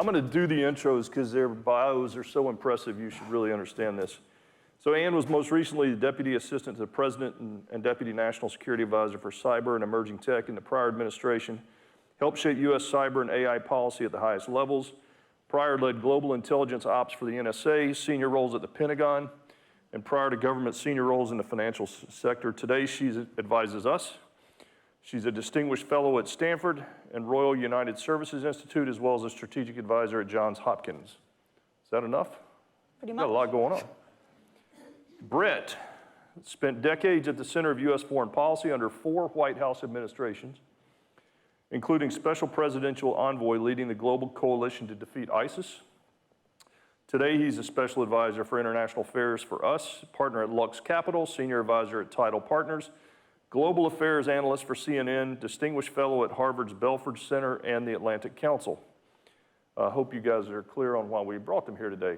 I'm going to do the intros because their bios are so impressive. You should really understand this. So Anne was most recently the Deputy Assistant to the President and Deputy National Security Advisor for Cyber and Emerging Tech in the prior administration, helped shape U.S. cyber and AI policy at the highest levels. Prior led global intelligence ops for the NSA, senior roles at the Pentagon, and prior to government senior roles in the financial sector. Today, she advises us. She's a distinguished fellow at Stanford and Royal United Services Institute, as well as a strategic advisor at Johns Hopkins. Is that enough? Pretty much. Got a lot going on. Brett spent decades at the center of U.S. foreign policy under 4 White House administrations, including Special Presidential Envoy leading the global coalition to defeat ISIS. Today, he's a special advisor for international affairs for us, partner at Lux Capital, senior advisor at Tidal Partners, global affairs analyst for CNN, distinguished fellow at Harvard's Belford Center and the Atlantic Council. I hope you guys are clear on why we brought them here today.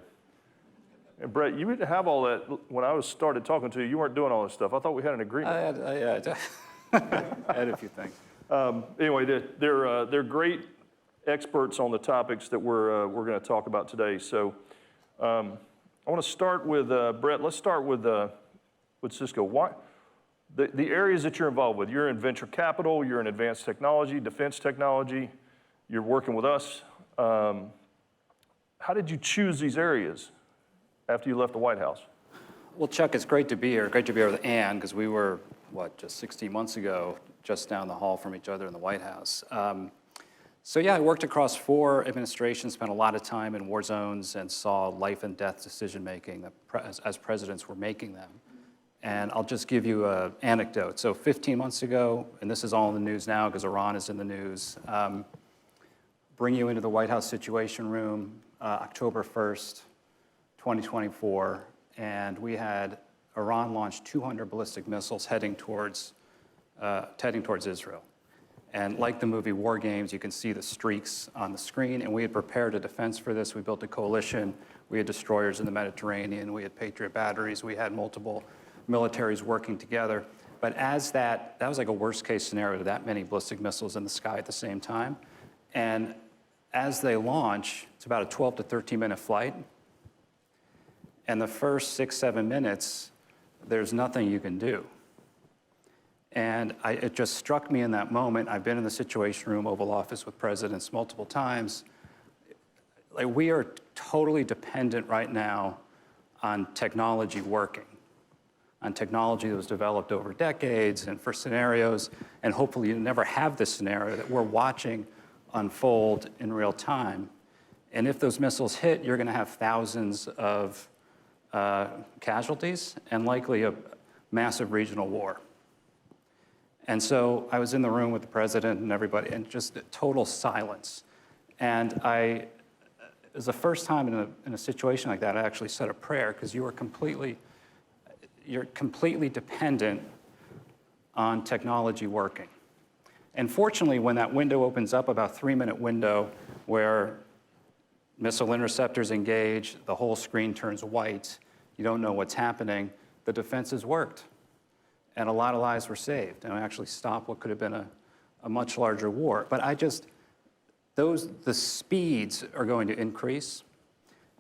And Brett, you didn't have all that when I started talking to you. You weren't doing all this stuff. I thought we had an agreement. I had a few things. Anyway, they're great experts on the topics that we're going to talk about today. So I want to start with Brett. Let's start with Cisco. Why? The areas that you're involved with, you're in venture capital, you're in advanced technology, defense technology, you're working with us. How did you choose these areas after you left the White House? Well, Chuck, it's great to be here. Great to be here with Anne, because we were, just 16 months ago, just down the hall from each other in the White House. So yeah, I worked across 4 administrations, spent a lot of time in war zones, and saw life and death decision-making as presidents were making them. And I'll just give you an anecdote. So 15 months ago, and this is all in the news now because Iran is in the news, bring you into the White House Situation Room, October 1st, 2024, and we had Iran launch 200 ballistic missiles heading towards Israel. And like the movie War Games, you can see the streaks on the screen, and we had prepared a defense for this. We built a coalition. We had destroyers in the Mediterranean. We had Patriot batteries. We had multiple militaries working together. But as that was like a worst case scenario, that many ballistic missiles in the sky at the same time. And as they launch, it's about a 12 to 13 minute flight. And the first 6-7 minutes, there's nothing you can do. And it just struck me in that moment. I've been in the Situation Room, Oval Office with presidents multiple times. Like, we are totally dependent right now on technology working, on technology that was developed over decades and for scenarios, and hopefully you never have this scenario that we're watching unfold in real time. And if those missiles hit, you're going to have thousands of casualties and likely a massive regional war. And so I was in the room with the president and everybody, and just total silence. And it was the first time in a situation like that I actually said a prayer, because you're completely dependent on technology working. And fortunately, when that window opens up, about 3-minute window where missile interceptors engage, the whole screen turns white, you don't know what's happening, the defenses worked. And a lot of lives were saved, and actually stopped what could have been a much larger war. But the speeds are going to increase.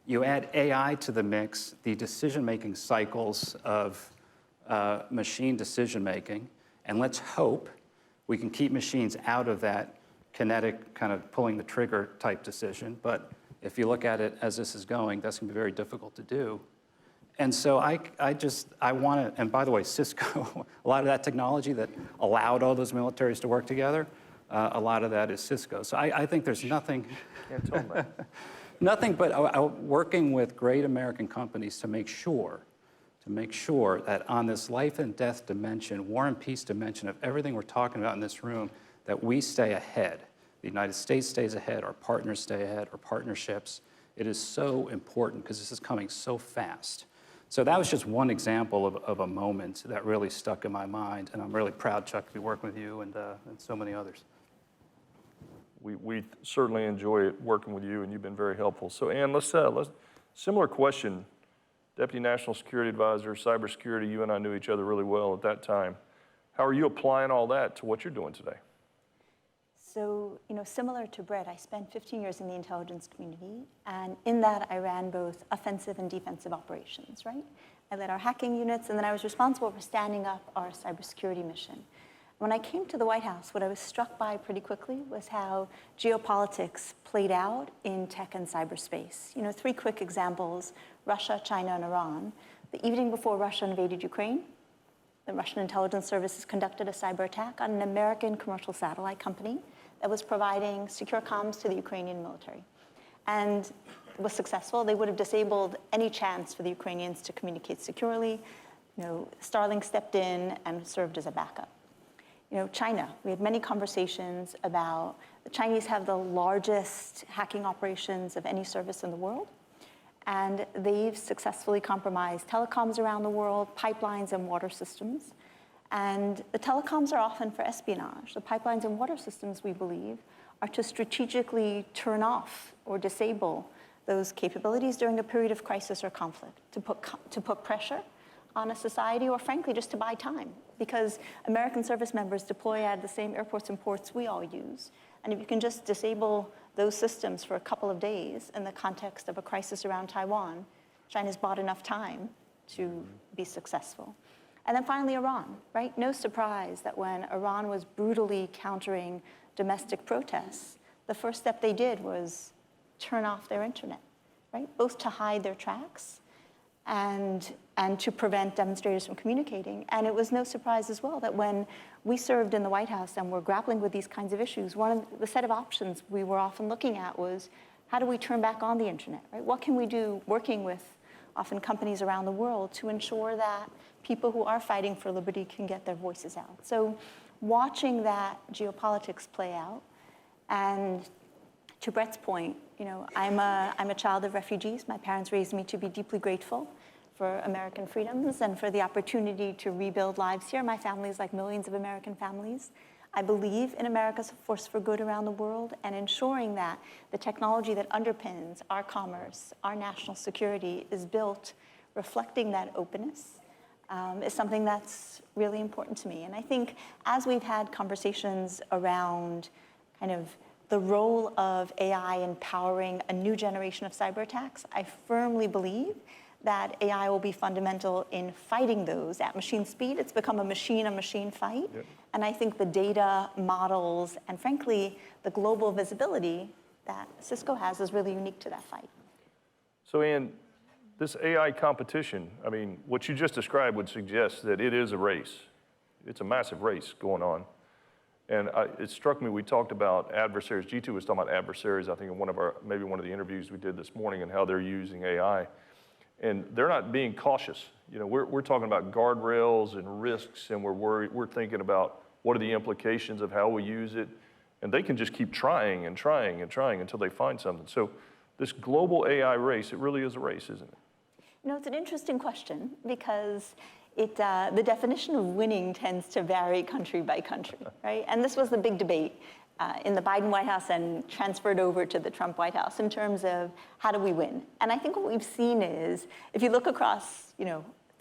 You add AI to the mix, the decision-making cycles of machine decision-making, and let's hope we can keep machines out of that kinetic kind of pulling the trigger type decision. But if you look at it as this is going, that's going to be very difficult to do. And so I want to, and by the way, Cisco, a lot of that technology that allowed all those militaries to work together, a lot of that is Cisco. So I think there's nothing, Can't tell them that. nothing but working with great American companies to make sure that on this life and death dimension, war and peace dimension of everything we're talking about in this room, that we stay ahead. The United States stays ahead, our partners stay ahead, our partnerships. It is so important because this is coming so fast. So that was just one example of a moment that really stuck in my mind, and I'm really proud, Chuck, to be working with you and so many others. We certainly enjoy working with you, and you've been very helpful. So Anne, let's similar question. Deputy National Security Advisor, cybersecurity, you and I knew each other really well at that time. How are you applying all that to what you're doing today? So, similar to Brett, I spent 15 years in the intelligence community, and in that I ran both offensive and defensive operations, right? I led our hacking units, and then I was responsible for standing up our cybersecurity mission. When I came to the White House, what I was struck by pretty quickly was how geopolitics played out in tech and cyberspace. 3 quick examples: Russia, China, and Iran. The evening before Russia invaded Ukraine, the Russian intelligence services conducted a cyber attack on an American commercial satellite company that was providing secure comms to the Ukrainian military. And it was successful. They would have disabled any chance for the Ukrainians to communicate securely. Starlink stepped in and served as a backup. China, we had many conversations about the Chinese have the largest hacking operations of any service in the world. And they've successfully compromised telecoms around the world, pipelines and water systems. And the telecoms are often for espionage. The pipelines and water systems, we believe, are to strategically turn off or disable those capabilities during a period of crisis or conflict, to put pressure on a society, or frankly, just to buy time. Because American service members deploy at the same airports and ports we all use. And if you can just disable those systems for a couple of days in the context of a crisis around Taiwan, China's bought enough time to be successful. And then finally, Iran, right? No surprise that when Iran was brutally countering domestic protests, the first step they did was turn off their internet, right? Both to hide their tracks and to prevent demonstrators from communicating. And it was no surprise as well that when we served in the White House and were grappling with these kinds of issues, one of the set of options we were often looking at was, how do we turn back on the internet, right? What can we do working with often companies around the world to ensure that people who are fighting for liberty can get their voices out? So watching that geopolitics play out, and to Brett's point, I'm a child of refugees. My parents raised me to be deeply grateful for American freedoms and for the opportunity to rebuild lives here. My family is like millions of American families. I believe in America's force for good around the world, and ensuring that the technology that underpins our commerce, our national security, is built reflecting that openness is something that's really important to me. And I think as we've had conversations around kind of the role of AI in powering a new generation of cyber attacks, I firmly believe that AI will be fundamental in fighting those at machine speed. It's become a machine fight. Yep. And I think the data, models, and frankly, the global visibility that Cisco has is really unique to that fight. So Anne, this AI competition, what you just described would suggest that it is a race. It's a massive race going on. And it struck me, we talked about adversaries. G2 was talking about adversaries, I think, in maybe one of the interviews we did this morning, and how they're using AI. And they're not being cautious. We're talking about guardrails and risks, and we're thinking about what are the implications of how we use it. And they can just keep trying and trying and trying until they find something. So this global AI race, it really is a race, isn't it? It's an interesting question, because the definition of winning tends to vary country by country, right? And this was the big debate in the Biden White House and transferred over to the Trump White House in terms of how do we win? And I think what we've seen is, if you look across,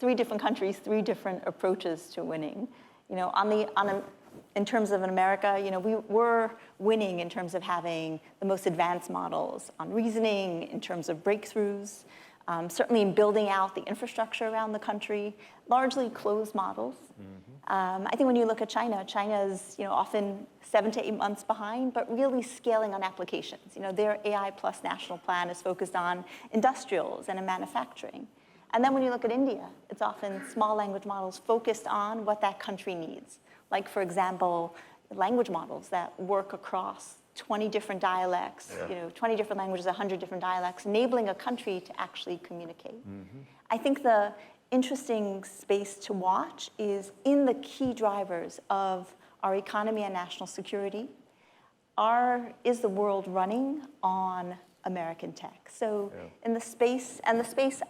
3 different countries, 3 different approaches to winning. In terms of America, we're winning in terms of having the most advanced models on reasoning, in terms of breakthroughs. Certainly in building out the infrastructure around the country, largely closed models. Mm-hmm. I think when you look at China's often 7 to 8 months behind, but really scaling on applications. Their AI plus national plan is focused on industrials and in manufacturing. And then when you look at India, it's often small language models focused on what that country needs. Like, for example, language models that work across 20 different dialects, 20 different languages, 100 different dialects, enabling a country to actually communicate. Mm-hmm. I think the interesting space to watch is in the key drivers of our economy and national security. Is the world running on American tech? So in the space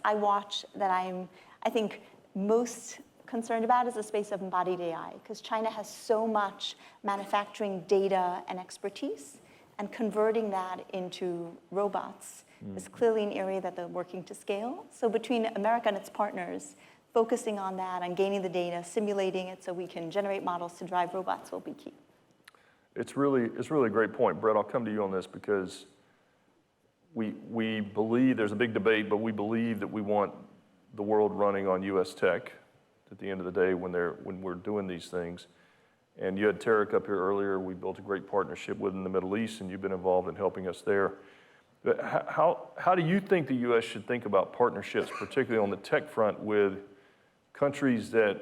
I watch that I think most concerned about is the space of embodied AI, because China has so much manufacturing data and expertise, and converting that into robots is clearly an area that they're working to scale. So between America and its partners, focusing on that, on gaining the data, simulating it so we can generate models to drive robots will be key. It's really a great point. Brett, I'll come to you on this because we believe, there's a big debate, but we believe that we want the world running on US tech at the end of the day when we're doing these things. And you had Tarek up here earlier. We built a great partnership with in the Middle East, and you've been involved in helping us there. But how do you think the US should think about partnerships, particularly on the tech front, with countries that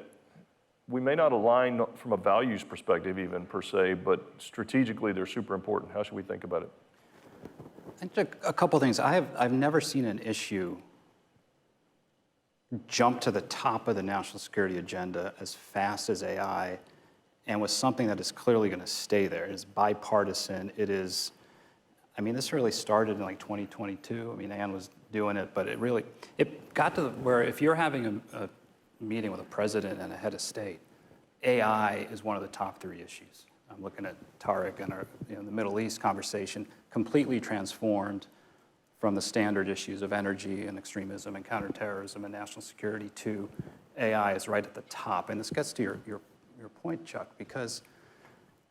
we may not align from a values perspective even per se, but strategically they're super important? How should we think about it? I think a couple things. I've never seen an issue jump to the top of the national security agenda as fast as AI, and with something that is clearly going to stay there. It is bipartisan. It is, I mean, this really started in like 2022. I mean, Anne was doing it, but it got to where if you're having a meeting with a president and a head of state, AI is one of the top 3 issues. I'm looking at Tarek and our, the Middle East conversation, completely transformed from the standard issues of energy and extremism and counterterrorism and national security to AI is right at the top. And this gets to your point, Chuck, because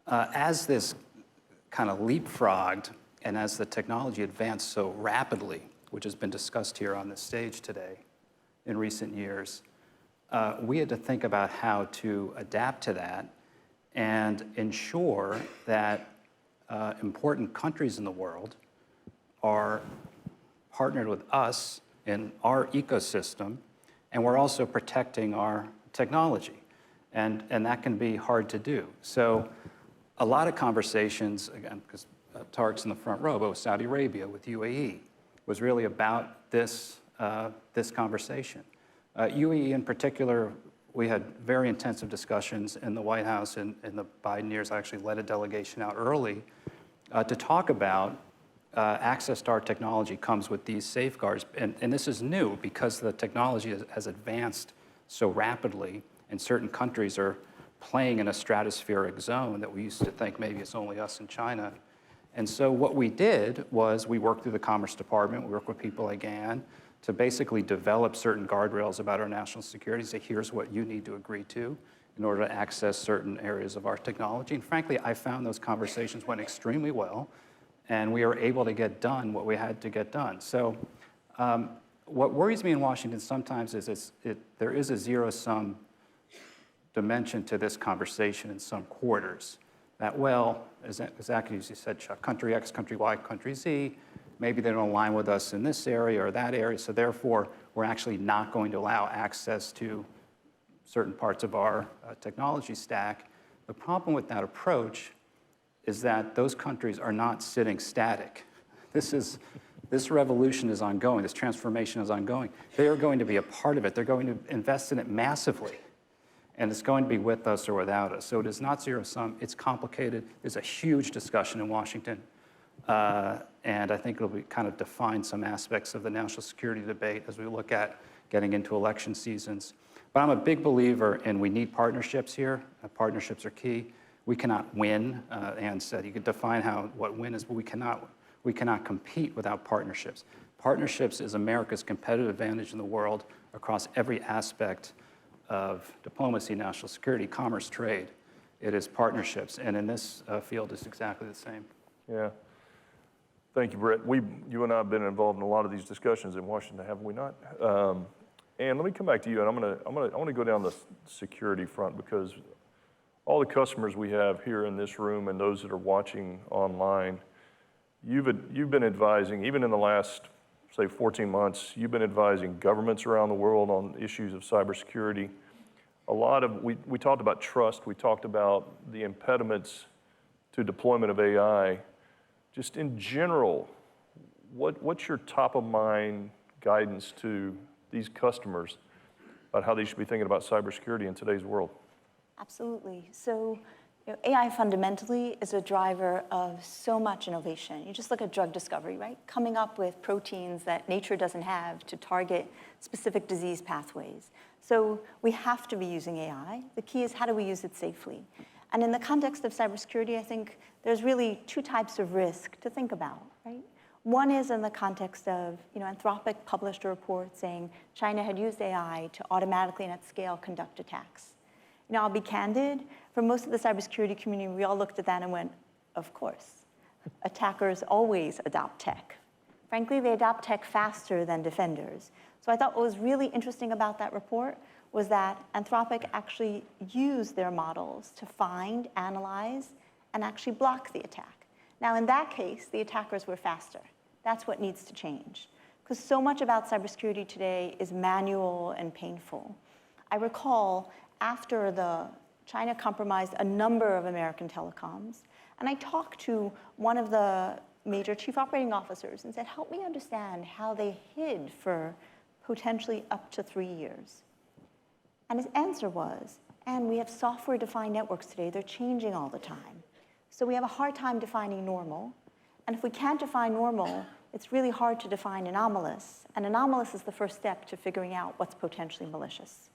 as this kind of leapfrogged and as the technology advanced so rapidly, which has been discussed here on this stage today in recent years, we had to think about how to adapt to that and ensure that important countries in the world are partnered with us in our ecosystem, and we're also protecting our technology. And that can be hard to do. So a lot of conversations, again, because Tarek's in the front row, but with Saudi Arabia, with UAE, was really about this conversation. UAE in particular, we had very intensive discussions in the White House in the Biden years. I actually led a delegation out early to talk about access to our technology comes with these safeguards. And this is new because the technology has advanced so rapidly, and certain countries are playing in a stratospheric zone that we used to think maybe it's only us and China. And so what we did was we worked through the Commerce Department, we worked with people like Anne to basically develop certain guardrails about our national security, say here's what you need to agree to in order to access certain areas of our technology. And frankly, I found those conversations went extremely well, and we were able to get done what we had to get done. So what worries me in Washington sometimes is there is a zero-sum dimension to this conversation in some quarters. That, well, as exactly as you said, Chuck, country X, country Y, country Z, maybe they don't align with us in this area or that area, so therefore we're actually not going to allow access to certain parts of our technology stack. The problem with that approach is that those countries are not sitting static. This revolution is ongoing, this transformation is ongoing. They are going to be a part of it. They're going to invest in it massively. And it's going to be with us or without us. So it is not zero-sum, it's complicated. There's a huge discussion in Washington. And I think it'll be kind of define some aspects of the national security debate as we look at getting into election seasons. But I'm a big believer in we need partnerships here. Partnerships are key. We cannot win. Anne said you could define what win is, but we cannot compete without partnerships. Partnerships is America's competitive advantage in the world across every aspect of diplomacy, national security, commerce, trade. It is partnerships, and in this field, it's exactly the same. Yeah. Thank you, Brett. You and I have been involved in a lot of these discussions in Washington, haven't we not? And let me come back to you, and I want to go down the security front because all the customers we have here in this room and those that are watching online, you've been advising, even in the last, say, 14 months, you've been advising governments around the world on issues of cybersecurity. We talked about trust, we talked about the impediments to deployment of AI. Just in general, what's your top of mind guidance to these customers about how they should be thinking about cybersecurity in today's world? Absolutely. So AI fundamentally is a driver of so much innovation. You just look at drug discovery, right? Coming up with proteins that nature doesn't have to target specific disease pathways. So we have to be using AI. The key is how do we use it safely? And in the context of cybersecurity, I think there's really 2 types of risk to think about, right? One is in the context of, Anthropic published a report saying China had used AI to automatically and at scale conduct attacks. I'll be candid, for most of the cybersecurity community, we all looked at that and went, Of course. Attackers always adopt tech. Frankly, they adopt tech faster than defenders. So I thought what was really interesting about that report was that Anthropic actually used their models to find, analyze, and actually block the attack. Now, in that case, the attackers were faster. That's what needs to change. Because so much about cybersecurity today is manual and painful. I recall after China compromised a number of American telecoms, and I talked to one of the major chief operating officers and said, help me understand how they hid for potentially up to 3 years. And his answer was, and we have software-defined networks today. They're changing all the time. So we have a hard time defining normal. And if we can't define normal, it's really hard to define anomalous. And anomalous is the first step to figuring out what's potentially malicious.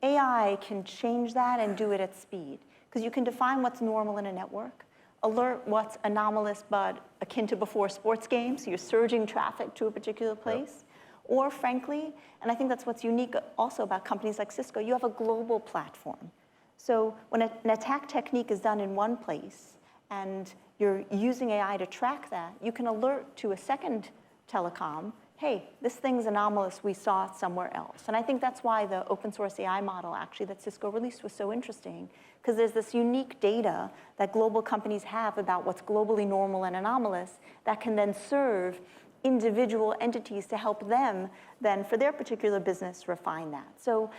AI can change that and do it at speed, because you can define what's normal in a network, alert what's anomalous but akin to before sports games, so you're surging traffic to a particular place. Yep. Or frankly, and I think that's what's unique also about companies like Cisco, you have a global platform. So when an attack technique is done in one place and you're using AI to track that, you can alert to a second telecom, hey, this thing's anomalous, we saw it somewhere else. And I think that's why the open source AI model actually that Cisco released was so interesting, because there's this unique data that global companies have about what's globally normal and anomalous that can then serve individual entities to help them then, for their particular business, refine that. So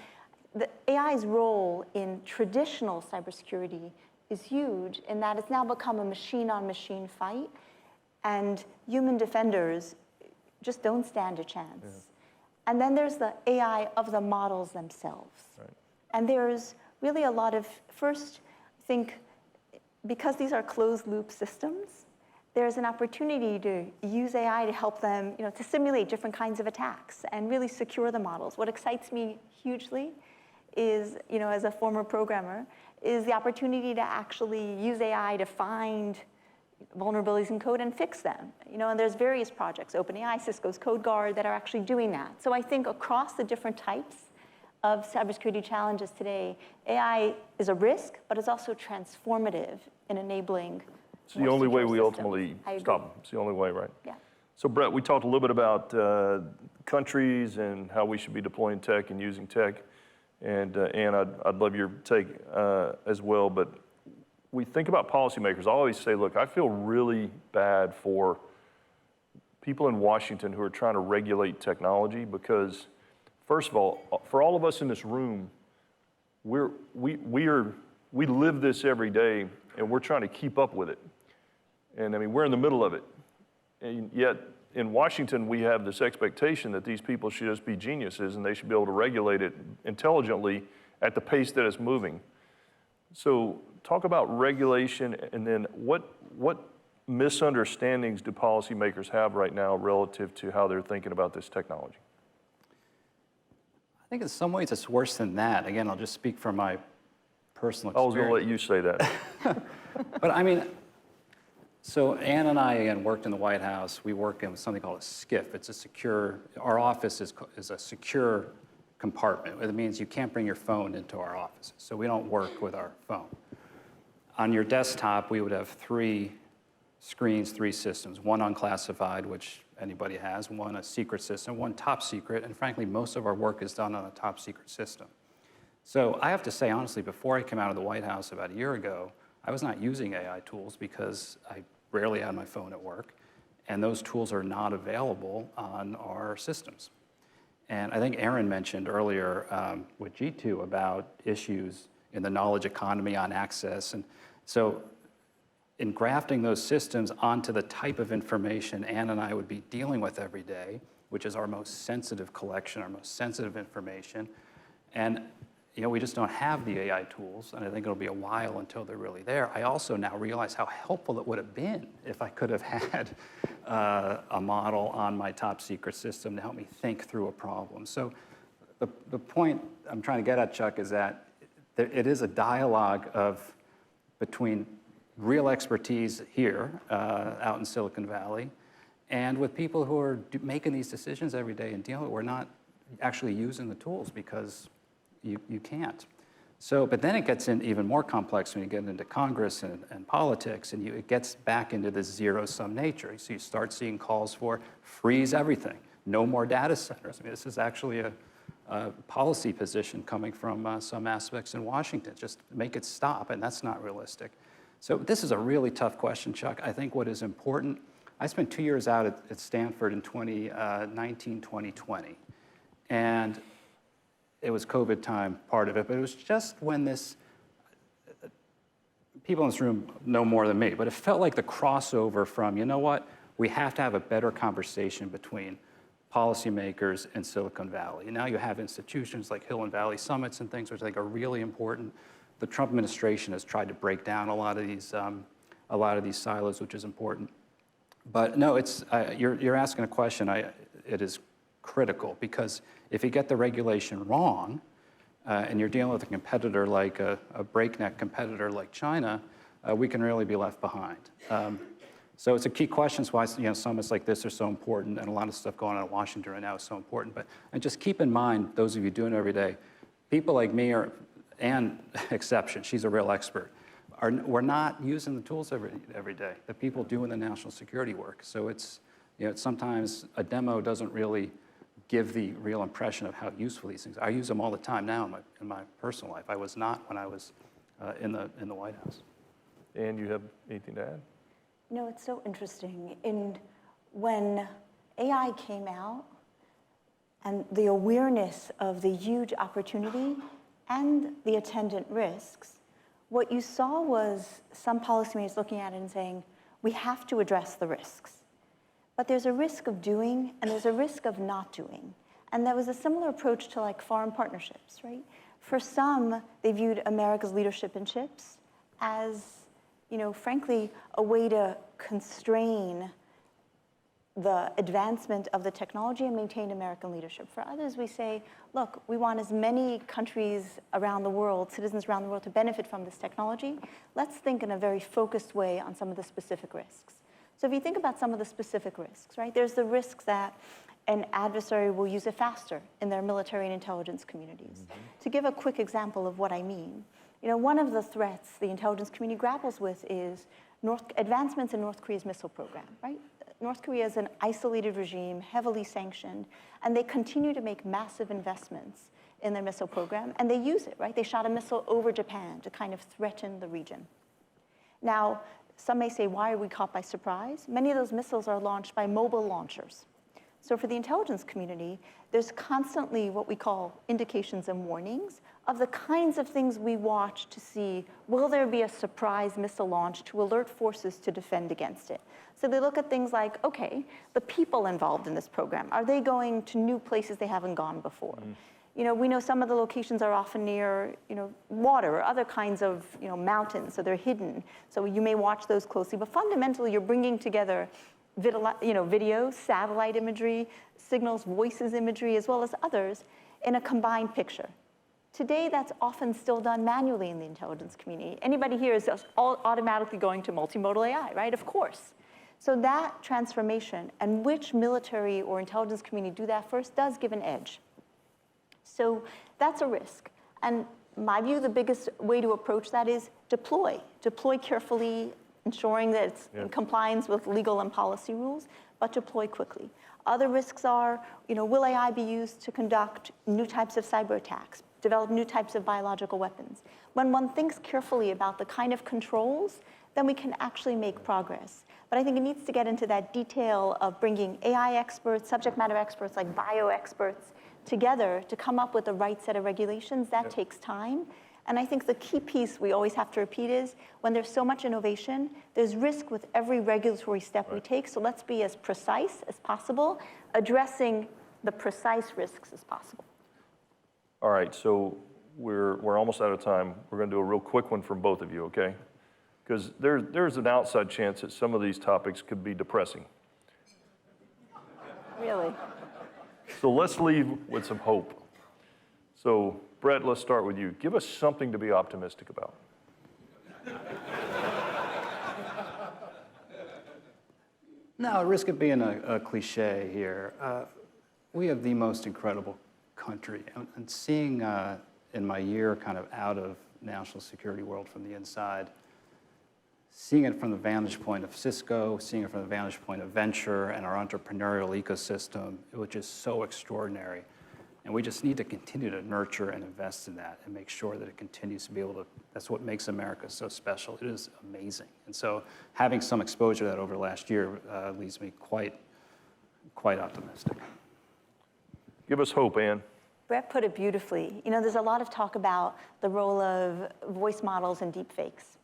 the AI's role in traditional cybersecurity is huge in that it's now become a machine-on-machine fight, and human defenders just don't stand a chance. Yeah. And then there's the AI of the models themselves. Right. And there's really a lot of, first, I think, because these are closed-loop systems, there's an opportunity to use AI to help them, to simulate different kinds of attacks and really secure the models. What excites me hugely is, as a former programmer, is the opportunity to actually use AI to find vulnerabilities in code and fix them. And there's various projects, OpenAI, Cisco's CodeGuard, that are actually doing that. So I think across the different types of cybersecurity challenges today, AI is a risk, but it's also transformative in enabling. It's the only way we ultimately stop them. It's the only way, right? Yeah. So Brett, we talked a little bit about countries and how we should be deploying tech and using tech. And Anne, I'd love your take as well. But we think about policymakers. I always say, look, I feel really bad for people in Washington who are trying to regulate technology because, first of all, for all of us in this room, we live this every day, and we're trying to keep up with it. And I mean, we're in the middle of it. And yet, in Washington, we have this expectation that these people should just be geniuses and they should be able to regulate it intelligently at the pace that it's moving. So talk about regulation, and then what misunderstandings do policymakers have right now relative to how they're thinking about this technology? I think in some ways it's worse than that. Again, I'll just speak from my personal experience. I was going to let you say that. But I mean, so Anne and I, again, worked in the White House. We work in something called a SCIF. It's a secure, our office is a secure compartment. It means you can't bring your phone into our offices. So we don't work with our phone. On your desktop, we would have 3 screens, 3 systems, one unclassified, which anybody has, one a secret system, one top secret, and frankly, most of our work is done on a top secret system. So I have to say, honestly, before I came out of the White House about a year ago, I was not using AI tools because I rarely had my phone at work, and those tools are not available on our systems. And I think Aaron mentioned earlier with G2 about issues in the knowledge economy on access. And so in grafting those systems onto the type of information Anne and I would be dealing with every day, which is our most sensitive collection, our most sensitive information, and we just don't have the AI tools, and I think it'll be a while until they're really there. I also now realize how helpful it would have been if I could have had a model on my top secret system to help me think through a problem. So the point I'm trying to get at, Chuck, is that it is a dialogue between real expertise here out in Silicon Valley and with people who are making these decisions every day and dealing with it. We're not actually using the tools because you can't. So, but then it gets in even more complex when you get into Congress and politics, and it gets back into this zero-sum nature. So you start seeing calls for freeze everything, no more data centers. I mean, this is actually a policy position coming from some aspects in Washington, just make it stop, and that's not realistic. So this is a really tough question, Chuck. I think what is important, I spent 2 years out at Stanford in 2019, 2020, and it was COVID time, part of it, but it was just when this, people in this room know more than me, but it felt like the crossover from, you know what, we have to have a better conversation between policymakers in Silicon Valley. And now you have institutions like Hill and Valley Summits and things which I think are really important. The Trump administration has tried to break down a lot of these silos, which is important. But no, it's, you're asking a question, it is critical, because if you get the regulation wrong, and you're dealing with a competitor like a breakneck competitor like China, we can really be left behind. So it's a key question. It's why summits like this are so important, and a lot of stuff going on in Washington right now is so important. And just keep in mind, those of you doing it every day, people like me Anne exception, she's a real expert. We're not using the tools every day. The people doing the national security work. So it's sometimes a demo doesn't really give the real impression of how useful these things are. I use them all the time now in my personal life. I was not when I was in the White House. And you have anything to add? No, it's so interesting. When AI came out and the awareness of the huge opportunity and the attendant risks, what you saw was some policymakers looking at it and saying, we have to address the risks. But there's a risk of doing, and there's a risk of not doing. And there was a similar approach to like foreign partnerships, right? For some, they viewed America's leadership in chips as, frankly, a way to constrain the advancement of the technology and maintain American leadership. For others, we say, look, we want as many countries around the world, citizens around the world, to benefit from this technology. Let's think in a very focused way on some of the specific risks. So if you think about some of the specific risks, right, there's the risk that an adversary will use it faster in their military and intelligence communities. Mm-hmm. To give a quick example of what I mean, one of the threats the intelligence community grapples with is advancements in North Korea's missile program, right? North Korea is an isolated regime, heavily sanctioned, and they continue to make massive investments in their missile program, and they use it, right? They shot a missile over Japan to kind of threaten the region. Now, some may say, why are we caught by surprise? Many of those missiles are launched by mobile launchers. So for the intelligence community, there's constantly what we call indications and warnings of the kinds of things we watch to see, will there be a surprise missile launch to alert forces to defend against it? So they look at things like, okay, the people involved in this program, are they going to new places they haven't gone before? Mm. We know some of the locations are often near, water or other kinds of, mountains, so they're hidden. So you may watch those closely, but fundamentally you're bringing together video, satellite imagery, signals, voices imagery, as well as others in a combined picture. Today, that's often still done manually in the intelligence community. Anybody here is all automatically going to multimodal AI, right? Of course. So that transformation and which military or intelligence community do that first does give an edge. So that's a risk. And my view, the biggest way to approach that is deploy. Deploy carefully, ensuring that it's in compliance with legal and policy rules, but deploy quickly. Other risks are, will AI be used to conduct new types of cyber attacks, develop new types of biological weapons? When one thinks carefully about the kind of controls, then we can actually make progress. But I think it needs to get into that detail of bringing AI experts, subject matter experts like bio experts together to come up with the right set of regulations. That takes time. And I think the key piece we always have to repeat is when there's so much innovation, there's risk with every regulatory step we take. So let's be as precise as possible, addressing the precise risks as possible. All right, so we're almost out of time. We're going to do a real quick one from both of you, okay? Because there's an outside chance that some of these topics could be depressing. Really? So let's leave with some hope. So Brett, let's start with you. Give us something to be optimistic about. No, at risk of being a cliche here, we have the most incredible country. And seeing in my year kind of out of national security world from the inside, seeing it from the vantage point of Cisco, seeing it from the vantage point of venture and our entrepreneurial ecosystem, it was just so extraordinary. And we just need to continue to nurture and invest in that and make sure that it continues to be able to, that's what makes America so special. It is amazing. And so having some exposure to that over the last year leaves me quite optimistic. Give us hope, Anne. Brett put it beautifully. You know, there's a lot of talk about the role of voice models and deep fakes.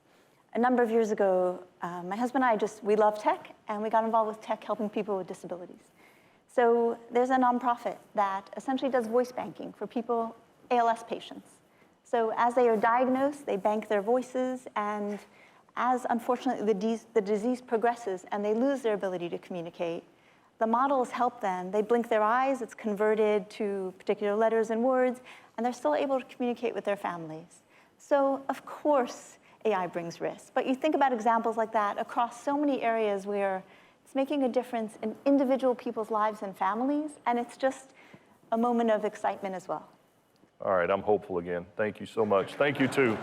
A number of years ago, my husband and I we love tech, and we got involved with tech helping people with disabilities. So there's a nonprofit that essentially does voice banking for people, ALS patients. So as they are diagnosed, they bank their voices, and as unfortunately the disease progresses and they lose their ability to communicate, the models help them. They blink their eyes, it's converted to particular letters and words, and they're still able to communicate with their families. So of course, AI brings risk. But you think about examples like that across so many areas where it's making a difference in individual people's lives and families, and it's just a moment of excitement as well. All right, I'm hopeful again. Thank you so much. Thank you, too.